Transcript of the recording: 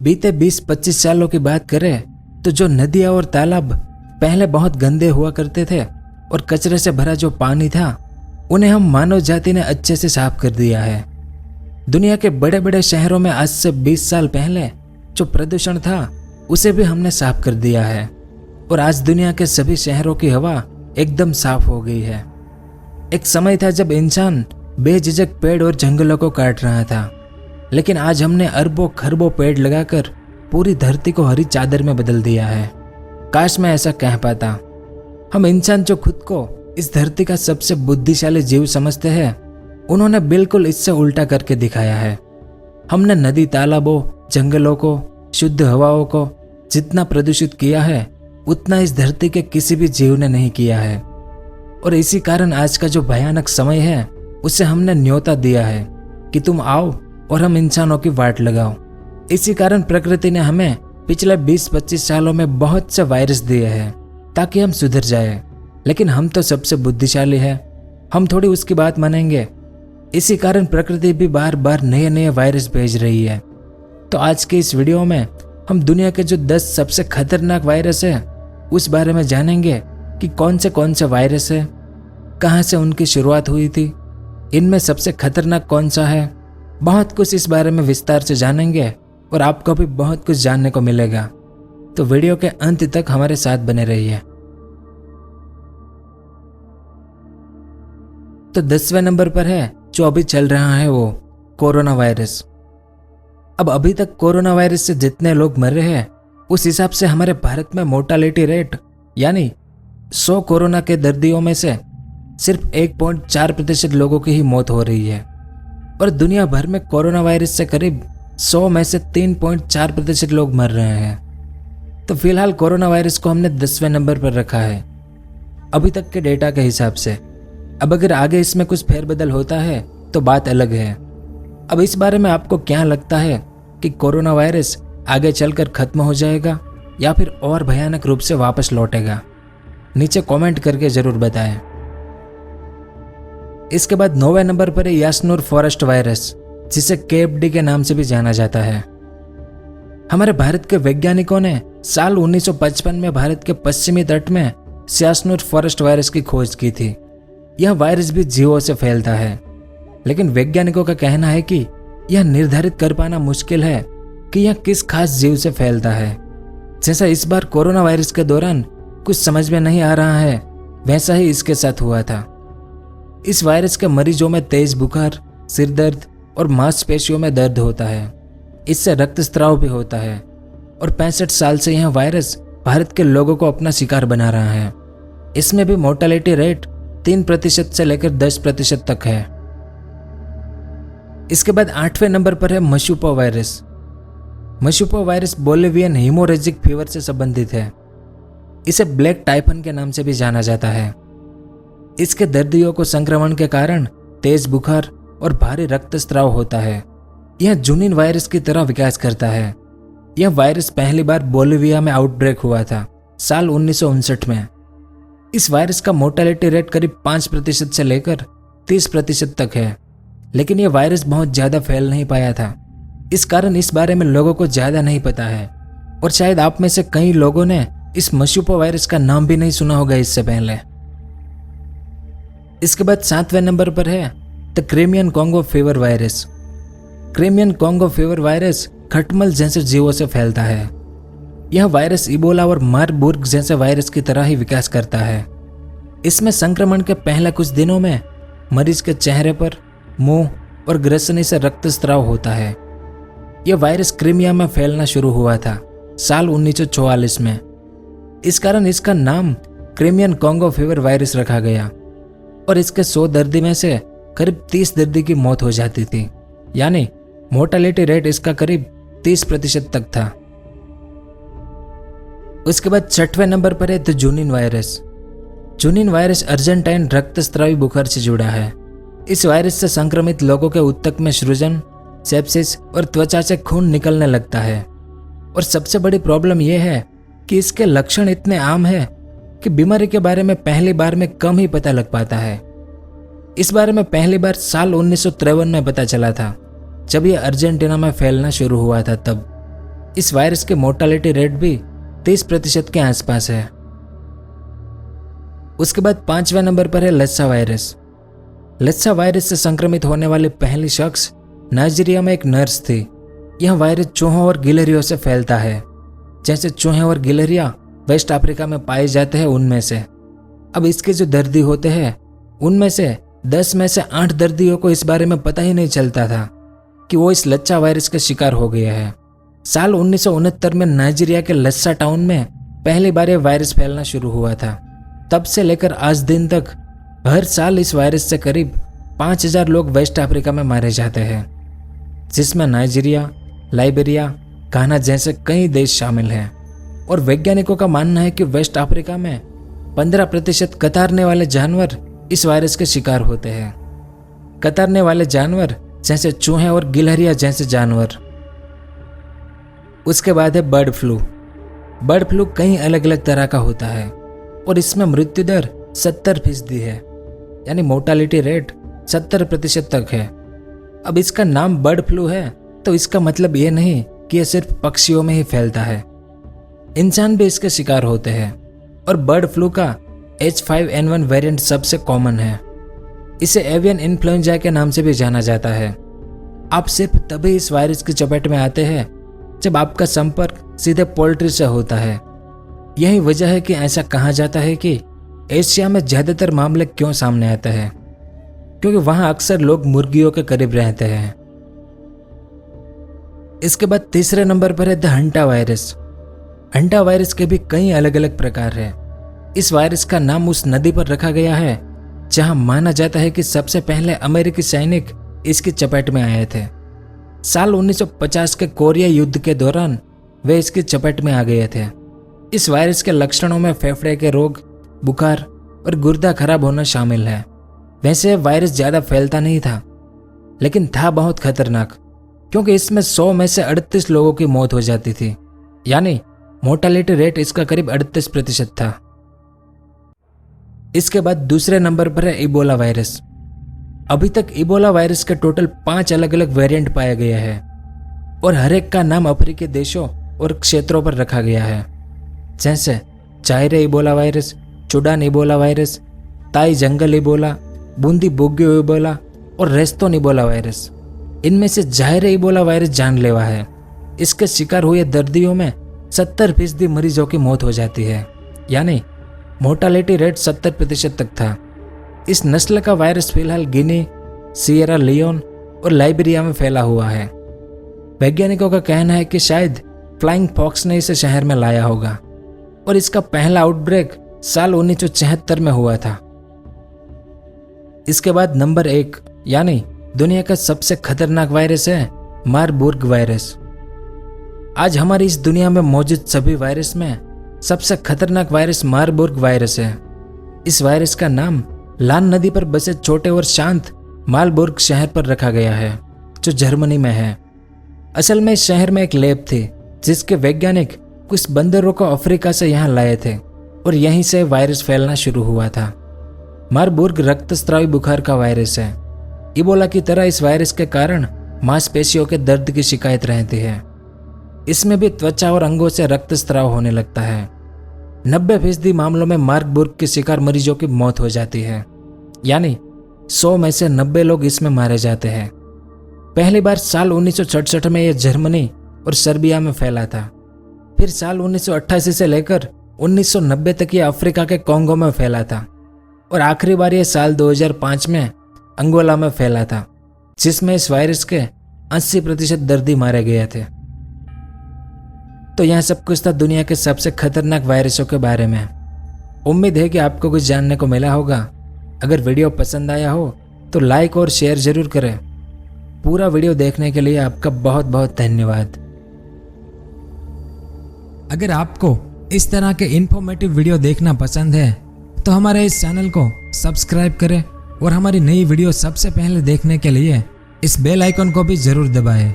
बीते 20-25 सालों की बात करें तो जो नदियाँ और तालाब पहले बहुत गंदे हुआ करते थे और कचरे से भरा जो पानी था, उन्हें हम मानव जाति ने अच्छे से साफ कर दिया है। दुनिया के बड़े बड़े शहरों में आज से 20 साल पहले जो प्रदूषण था उसे भी हमने साफ कर दिया है और आज दुनिया के सभी शहरों की हवा एकदम साफ हो गई है। एक समय था जब इंसान बेझिझक पेड़ और जंगलों को काट रहा था, लेकिन आज हमने अरबों खरबों पेड़ लगाकर पूरी धरती को हरी चादर में बदल दिया है। काश मैं ऐसा कह पाता। हम इंसान जो खुद को इस धरती का सबसे बुद्धिशाली जीव समझते हैं, उन्होंने बिल्कुल इससे उल्टा करके दिखाया है। हमने नदी तालाबों जंगलों को शुद्ध हवाओं को जितना प्रदूषित किया है उतना इस धरती के किसी भी जीव ने नहीं किया है। और इसी कारण आज का जो भयानक समय है उसे हमने न्योता दिया है कि तुम आओ और हम इंसानों की वाट लगाओ। इसी कारण प्रकृति ने हमें पिछले 20-25 सालों में बहुत से वायरस दिए हैं ताकि हम सुधर जाए, लेकिन हम तो सबसे बुद्धिशाली है, हम थोड़ी उसकी बात मानेंगे। इसी कारण प्रकृति भी बार बार नए नए वायरस भेज रही है। तो आज के इस वीडियो में हम दुनिया के जो 10 सबसे खतरनाक वायरस है उस बारे में जानेंगे कि कौन से वायरस है, कहाँ से उनकी शुरुआत हुई थी, इनमें सबसे खतरनाक कौन सा है। बहुत कुछ इस बारे में विस्तार से जानेंगे और आपको भी बहुत कुछ जानने को मिलेगा। तो वीडियो के अंत तक हमारे साथ बने रहिए। तो 10वें नंबर पर है जो अभी चल रहा है वो कोरोना वायरस। अब अभी तक कोरोना वायरस से जितने लोग मर रहे हैं उस हिसाब से हमारे भारत में मोर्टालिटी रेट यानी 100 कोरोना के दर्दियों में से सिर्फ 1.4% लोगों की ही मौत हो रही है और दुनिया भर में कोरोना वायरस से करीब 100 में से 3.4% लोग मर रहे हैं। तो फिलहाल कोरोना वायरस को हमने 10वें नंबर पर रखा है अभी तक के डेटा के हिसाब से। अब अगर आगे इसमें कुछ फेरबदल होता है तो बात अलग है। अब इस बारे में आपको क्या लगता है कि कोरोना वायरस आगे चलकर खत्म हो जाएगा या फिर और भयानक रूप से वापस लौटेगा? नीचे कमेंट करके जरूर बताएं। इसके बाद 9वें नंबर पर है यासनूर फॉरेस्ट वायरस, जिसे KFD के नाम से भी जाना जाता है। हमारे भारत के वैज्ञानिकों ने साल 1955 में भारत के पश्चिमी तट में यासनूर फॉरेस्ट वायरस की खोज की थी। यह वायरस भी जीवों से फैलता है, लेकिन वैज्ञानिकों का कहना है कि यह निर्धारित कर पाना मुश्किल है कि यह किस खास जीव से फैलता है। जैसा इस बार कोरोना वायरस के दौरान कुछ समझ में नहीं आ रहा है, वैसा ही इसके साथ हुआ था। इस वायरस के मरीजों में तेज बुखार, सिर दर्द और मांसपेशियों में दर्द होता है। इससे रक्तस्राव भी होता है और 65 साल से यह वायरस भारत के लोगों को अपना शिकार बना रहा है। इसमें भी मोर्टालिटी रेट 3% से लेकर 10% तक है। इसके बाद 8वें नंबर पर है Machupo virus. Machupo virus Bolivian haemorrhagic fever से संबंधित है। इसे ब्लैक टाइफन के नाम से भी जाना जाता है। इसके दर्दियों को संक्रमण के कारण तेज बुखार और भारी रक्तस्राव होता है। यह जुनिन वायरस की तरह विकास करता है। यह वायरस पहली बार बोलिविया में आउटब्रेक हुआ था साल 1959 में। इस वायरस का मोर्टालिटी रेट करीब 5% से लेकर 30% तक है, लेकिन यह वायरस बहुत ज्यादा फैल नहीं पाया था। इस कारण इस बारे में लोगों को ज्यादा नहीं पता है और शायद आप में से कई लोगों ने इस मशुपा वायरस का नाम भी नहीं सुना होगा इससे पहले। इसके बाद 7वें नंबर पर है the Crimean Congo fever virus. Crimean Congo fever virus खटमल जैसे जीवों से फैलता है। यह वायरस इबोला और मारबुर्ग जैसे वायरस की तरह ही विकास करता है। इसमें संक्रमण के पहले कुछ दिनों में मरीज के चेहरे पर, मुंह और ग्रसनी से रक्तस्राव होता है। यह वायरस क्रीमिया में फैलना शुरू हुआ था साल 1944 में। इस कारण इसका नाम क्रिमियन कॉन्गो फीवर वायरस रखा गया और इसके 100 दर्दी में से करीब 30 दर्दी की मौत हो जाती थी, यानी मोर्टालिटी रेट इसका करीब 30% तक था। उसके बाद 6वें नंबर पर है द जुनिन वायरस। जुनिन वायरस अर्जेंटाइन रक्तस्रावी बुखार से जुड़ा है। इस वायरस से संक्रमित लोगों के ऊतक में सृजन, सेप्सिस और त्वचा से खून निकलने लगता है। और सबसे बड़ी प्रॉब्लम यह है कि इसके लक्षण इतने आम हैं कि बीमारी के बारे में पहली बार में कम ही पता लग पाता है। इस बारे में पहली बार साल 1953 में पता चला था, जब यह अर्जेंटीना में फैलना शुरू हुआ था। तब इस वायरस की मोर्टालिटी रेट भी 30% के आसपास है। उसके बाद 5वें नंबर पर है लस्सा वायरस। लस्सा वायरस से संक्रमित होने वाली पहली शख्स नाइजीरिया में एक नर्स थी। यह वायरस चूहों और गिलहरियों से फैलता है। जैसे चूहे और गिलहरियां वेस्ट अफ्रीका में पाए जाते हैं उनमें से। अब इसके जो दर्दी होते हैं उनमें से 10 में से 8 दर्दियों को इस बारे में पता ही नहीं चलता था कि वो इस लस्सा वायरस का शिकार हो गया है। साल 1969 में नाइजीरिया के लस्सा टाउन में पहली बार यह वायरस फैलना शुरू हुआ था। तब से लेकर आज दिन तक हर साल इस वायरस से करीब 5000 लोग वेस्ट अफ्रीका में मारे जाते हैं, जिसमें नाइजीरिया, लाइबेरिया, घाना जैसे कई देश शामिल हैं। और वैज्ञानिकों का मानना है कि वेस्ट अफ्रीका में 15% कतरने वाले जानवर इस वायरस के शिकार होते हैं। कतरने वाले जानवर जैसे चूहे और गिलहरियां जैसे जानवर। उसके बाद है बर्ड फ्लू। बर्ड फ्लू कई अलग अलग तरह का होता है और इसमें मृत्यु दर 70% है, यानी मोर्टालिटी रेट 70% तक है। अब इसका नाम बर्ड फ्लू है तो इसका मतलब ये नहीं कि यह सिर्फ पक्षियों में ही फैलता है, इंसान भी इसके शिकार होते हैं। और बर्ड फ्लू का H5N1 वेरिएंट सबसे कॉमन है। इसे एवियन इन्फ्लुएंजा के नाम से भी जाना जाता है। आप सिर्फ तभी इस वायरस की चपेट में आते हैं जब आपका संपर्क सीधे पोल्ट्री से होता है। यही वजह है कि ऐसा कहा जाता है कि एशिया में ज्यादातर मामले क्यों सामने आते हैं, क्योंकि वहां अक्सर लोग मुर्गियों के करीब रहते हैं। इसके बाद तीसरे नंबर पर है the hanta virus. Hanta virus के भी कई अलग अलग प्रकार हैं। इस वायरस का नाम उस नदी पर रखा गया है जहां माना जाता है कि सबसे पहले अमेरिकी सैनिक इसकी चपेट में आए थे। साल 1950 के कोरिया युद्ध के दौरान वे इसकी चपेट में आ गए थे। इस वायरस के लक्षणों में फेफड़े के रोग, बुखार और गुर्दा खराब होना शामिल है। वैसे वायरस ज्यादा फैलता नहीं था, लेकिन था बहुत खतरनाक, क्योंकि इसमें 100 में से 38 लोगों की मौत हो जाती थी, यानी मोर्टालिटी रेट इसका करीब 38% था। इसके बाद दूसरे नंबर पर है इबोला वायरस। अभी तक इबोला वायरस के टोटल 5 अलग अलग वेरिएंट पाए गए हैं और हर एक का नाम अफ्रीकी देशों और क्षेत्रों पर रखा गया है, जैसे Zaire Ebola virus, Sudan Ebola virus, Tai जंगल इबोला, बूंदी बुग्यो इबोला और रेस्तोन इबोला वायरस। इनमें से जायरे इबोला वायरस जानलेवा है। इसके शिकार हुए दर्दियों में 70% मरीजों की मौत हो जाती है, यानी मोर्टालिटी रेट 70% तक था। इस नस्ल का वायरस फिलहाल गिनी, सियरा लियोन और लाइबेरिया में फैला हुआ है। वैज्ञानिकों का कहना है कि शायद फ्लाइंग फॉक्स ने इसे शहर में लाया होगा और इसका पहला आउटब्रेक साल 1976 में हुआ था। इसके बाद नंबर 1 यानी दुनिया का सबसे खतरनाक वायरस है मारबर्ग वायरस। आज हमारी इस दुनिया में मौजूद सभी वायरस में सबसे खतरनाक वायरस मारबर्ग वायरस है। इस वायरस का नाम लान नदी पर बसे छोटे और शांत मारबर्ग शहर पर रखा गया है, जो जर्मनी में है। असल में इस शहर में एक लैब थी जिसके वैज्ञानिक कुछ बंदरों को अफ्रीका से यहाँ लाए थे और यहीं से वायरस फैलना शुरू हुआ था। मारबर्ग रक्तस्रावी बुखार का वायरस है। इबोला की तरह इस वायरस के कारण मांसपेशियों के दर्द की शिकायत रहती है। इसमें भी त्वचा और अंगों से रक्तस्राव होने लगता है। 90% मामलों में मारबर्ग के शिकार मरीजों की मौत हो जाती है, यानी 100 में से 90 लोग इसमें मारे जाते हैं। पहली बार साल 1967 में यह जर्मनी और सर्बिया में फैला था। फिर साल 1988 से लेकर 1990 तक यह अफ्रीका के कोंगो में फैला था और आखिरी बार यह साल 2005 में अंगोला में फैला था, जिसमें इस वायरस के 80% दर्दी मारे गए थे। तो यह सब कुछ था दुनिया के सबसे खतरनाक वायरसों के बारे में। उम्मीद है कि आपको कुछ जानने को मिला होगा। अगर वीडियो पसंद आया हो तो लाइक और शेयर जरूर करें। पूरा वीडियो देखने के लिए आपका बहुत बहुत धन्यवाद। अगर आपको इस तरह के इन्फॉर्मेटिव वीडियो देखना पसंद है तो हमारे इस चैनल को सब्सक्राइब करें और हमारी नई वीडियो सबसे पहले देखने के लिए इस बेल आइकन को भी जरूर दबाएं।